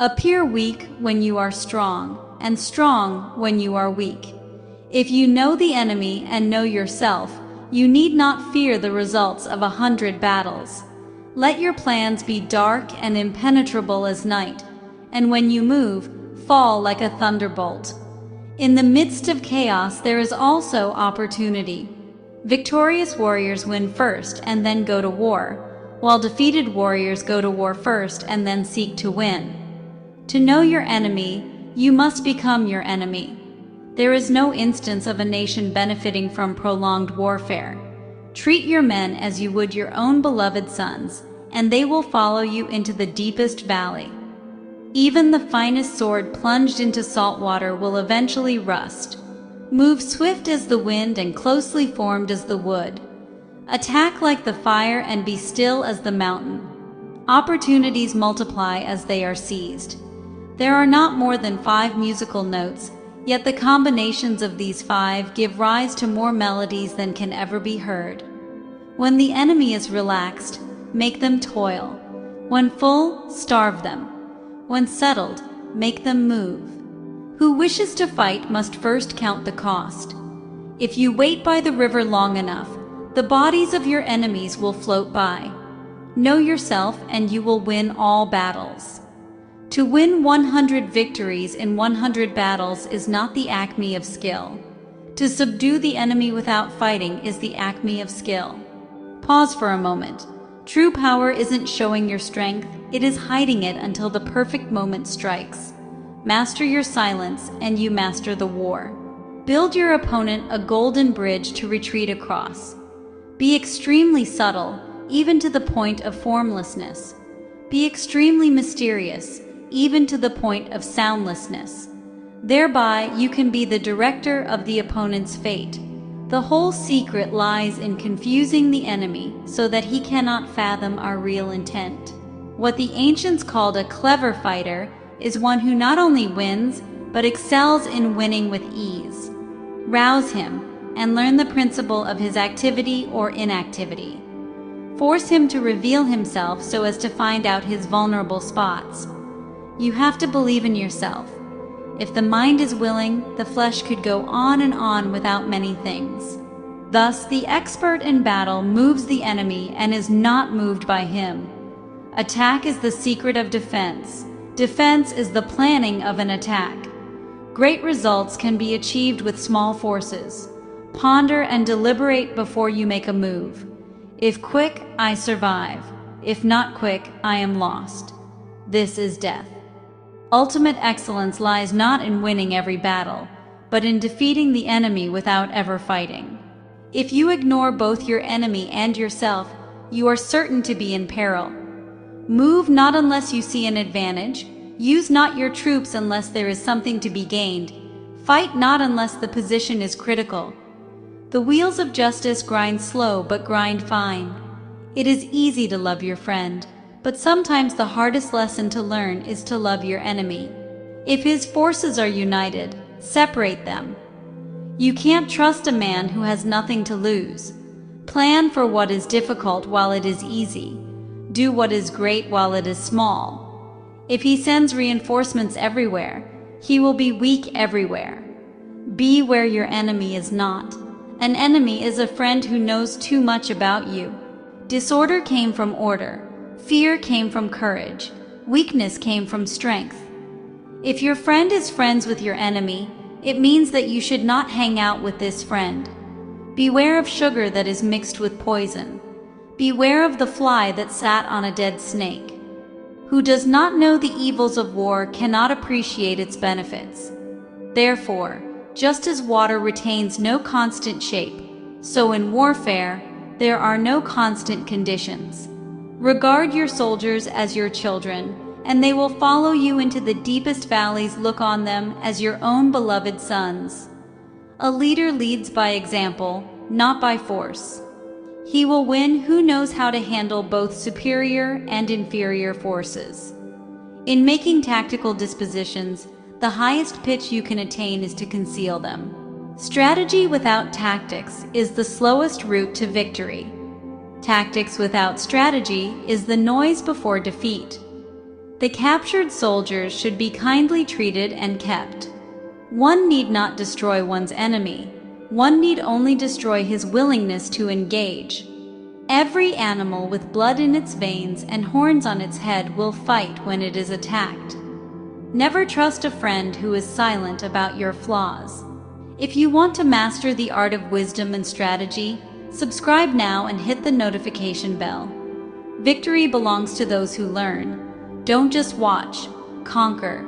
Appear weak when you are strong, and strong when you are weak. If you know the enemy and know yourself, you need not fear the results of 100 battles. Let your plans be dark and impenetrable as night, and when you move, fall like a thunderbolt. In the midst of chaos there is also opportunity. Victorious warriors win first and then go to war, while defeated warriors go to war first and then seek to win. To know your enemy, you must become your enemy. There is no instance of a nation benefiting from prolonged warfare. Treat your men as you would your own beloved sons, and they will follow you into the deepest valley. Even the finest sword plunged into salt water will eventually rust. Move swift as the wind and closely formed as the wood. Attack like the fire and be still as the mountain. Opportunities multiply as they are seized. There are not more than 5 musical notes, yet the combinations of these 5 give rise to more melodies than can ever be heard. When the enemy is relaxed, make them toil. When full, starve them. When settled, make them move. Who wishes to fight must first count the cost. If you wait by the river long enough, the bodies of your enemies will float by. Know yourself and you will win all battles. To win 100 victories in 100 battles is not the acme of skill. To subdue the enemy without fighting is the acme of skill. Pause for a moment. True power isn't showing your strength, it is hiding it until the perfect moment strikes. Master your silence and you master the war. Build your opponent a golden bridge to retreat across. Be extremely subtle, even to the point of formlessness. Be extremely mysterious, even to the point of soundlessness. Thereby you can be the director of the opponent's fate. The whole secret lies in confusing the enemy so that he cannot fathom our real intent. What the ancients called a clever fighter is one who not only wins, but excels in winning with ease. Rouse him and learn the principle of his activity or inactivity. Force him to reveal himself so as to find out his vulnerable spots. You have to believe in yourself. If the mind is willing, the flesh could go on and on without many things. Thus, the expert in battle moves the enemy and is not moved by him. Attack is the secret of defense. Defense is the planning of an attack. Great results can be achieved with small forces. Ponder and deliberate before you make a move. If quick, I survive. If not quick, I am lost. This is death. Ultimate excellence lies not in winning every battle, but in defeating the enemy without ever fighting. If you ignore both your enemy and yourself, you are certain to be in peril. Move not unless you see an advantage. Use not your troops unless there is something to be gained. Fight not unless the position is critical. The wheels of justice grind slow but grind fine. It is easy to love your friend, but sometimes the hardest lesson to learn is to love your enemy. If his forces are united, separate them. You can't trust a man who has nothing to lose. Plan for what is difficult while it is easy. Do what is great while it is small. If he sends reinforcements everywhere, he will be weak everywhere. Be where your enemy is not. An enemy is a friend who knows too much about you. Disorder came from order. Fear came from courage. Weakness came from strength. If your friend is friends with your enemy, it means that you should not hang out with this friend. Beware of sugar that is mixed with poison. Beware of the fly that sat on a dead snake. Who does not know the evils of war cannot appreciate its benefits. Therefore, just as water retains no constant shape, so in warfare, there are no constant conditions. Regard your soldiers as your children, and they will follow you into the deepest valleys. Look on them as your own beloved sons. A leader leads by example, not by force. He will win who knows how to handle both superior and inferior forces. In making tactical dispositions, the highest pitch you can attain is to conceal them. Strategy without tactics is the slowest route to victory. Tactics without strategy is the noise before defeat. The captured soldiers should be kindly treated and kept. One need not destroy one's enemy. One need only destroy his willingness to engage. Every animal with blood in its veins and horns on its head will fight when it is attacked. Never trust a friend who is silent about your flaws. If you want to master the art of wisdom and strategy, subscribe now and hit the notification bell. Victory belongs to those who learn. Don't just watch, conquer.